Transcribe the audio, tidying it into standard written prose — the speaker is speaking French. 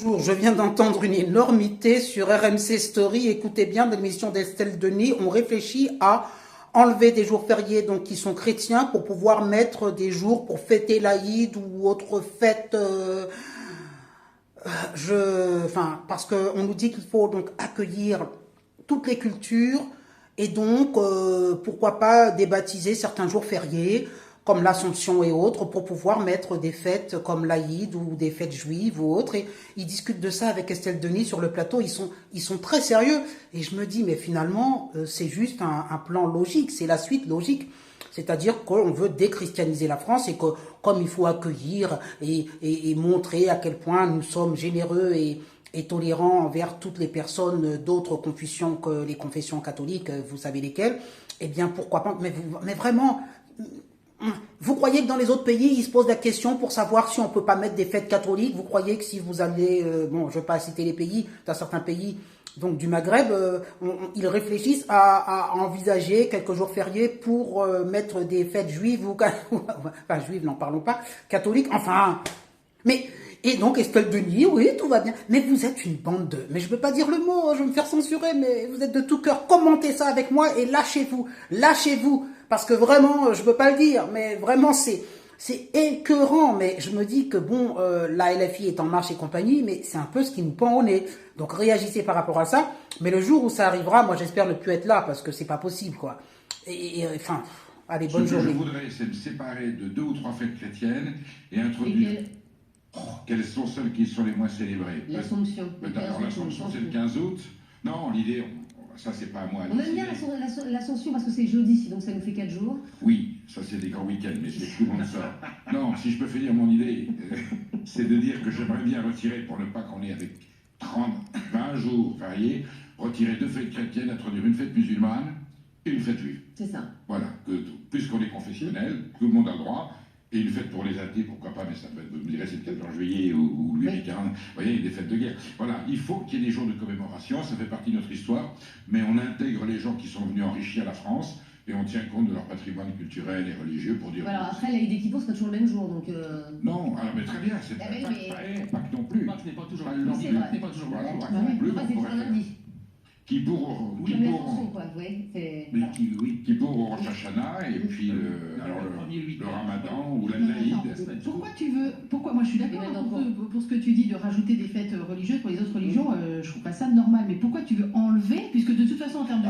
Bonjour, je viens d'entendre une énormité sur RMC Story. Écoutez bien, dans l'émission d'Estelle Denis, on réfléchit à enlever des jours fériés donc qui sont chrétiens pour pouvoir mettre des jours pour fêter l'Aïd ou autre fête. Parce qu'on nous dit qu'il faut donc accueillir toutes les cultures et donc pourquoi pas débaptiser certains jours fériés comme l'Assomption et autres, pour pouvoir mettre des fêtes comme l'Aïd ou des fêtes juives ou autres. Et ils discutent de ça avec Estelle Denis sur le plateau, ils sont très sérieux. Et je me dis, mais finalement, c'est juste un plan logique, c'est la suite logique. C'est-à-dire qu'on veut déchristianiser la France et que comme il faut accueillir et montrer à quel point nous sommes généreux et tolérants envers toutes les personnes d'autres confessions que les confessions catholiques, vous savez lesquelles, eh bien pourquoi pas, mais vraiment... Vous croyez que dans les autres pays, ils se posent la question pour savoir si on peut pas mettre des fêtes catholiques? Vous croyez que si vous allez, bon, je vais pas citer les pays, dans certains pays, donc du Maghreb, ils réfléchissent à envisager quelques jours fériés pour mettre des fêtes juives ou enfin juives, n'en parlons pas, catholiques, enfin, mais et donc Estelle Denis, oui, tout va bien, mais vous êtes une bande de, mais je peux pas dire le mot, je vais me faire censurer, mais vous êtes de tout cœur, commentez ça avec moi et lâchez-vous. Parce que vraiment, je peux pas le dire, mais vraiment c'est écœurant. Mais je me dis que bon, la LFI est en marche et compagnie, mais c'est un peu ce qui nous pend au nez. Donc réagissez par rapport à ça. Mais le jour où ça arrivera, moi j'espère ne plus être là parce que c'est pas possible, quoi. Enfin, allez, bonne journée. Ce que je voudrais, c'est me séparer de 2 ou 3 fêtes chrétiennes et introduire. Quelles sont celles qui sont les moins célébrées? L'Assomption. Alors l'Assomption, c'est le 15 août. Non, l'idée, ça c'est pas à moi. On aime bien l'Assomption parce que c'est jeudi, donc ça nous fait 4 jours. Oui, ça c'est des grands week-ends, mais c'est tout le monde ça. Non, si je peux finir mon idée, c'est de dire que j'aimerais bien retirer, pour ne pas qu'on ait avec 20 jours fériés, retirer 2 fêtes chrétiennes, introduire une fête musulmane et une fête juive. C'est ça. Voilà, puisqu'on est confessionnel, tout le monde a le droit. Et une fête pour les athées, pourquoi pas, mais ça peut être, vous me direz, c'est le 14 juillet ou Louis XV. Vous voyez, il y a des fêtes de guerre. Voilà, il faut qu'il y ait des jours de commémoration, ça fait partie de notre histoire, mais on intègre les gens qui sont venus enrichir la France et on tient compte de leur patrimoine culturel et religieux pour dire... Alors après, l'Aïd et Kippour, c'est pas toujours le même jour, donc... Non, alors mais très bien, c'est pas Pâques non plus. Pâques n'est pas toujours Pas le le lundi, lundi. n'est pas toujours Voilà, le Pâques lundi. non plus, Après, on c'est pourrait toujours faire... lundi. Comme l'Assomption, quoi, oui. Kippour au Rosh Hashanah et puis le Ramadan ou l'Aïd. Pourquoi moi je suis d'accord pour ce que tu dis de rajouter des fêtes religieuses pour les autres religions, je trouve pas ça normal, mais pourquoi tu veux enlever, puisque de toute façon en termes de...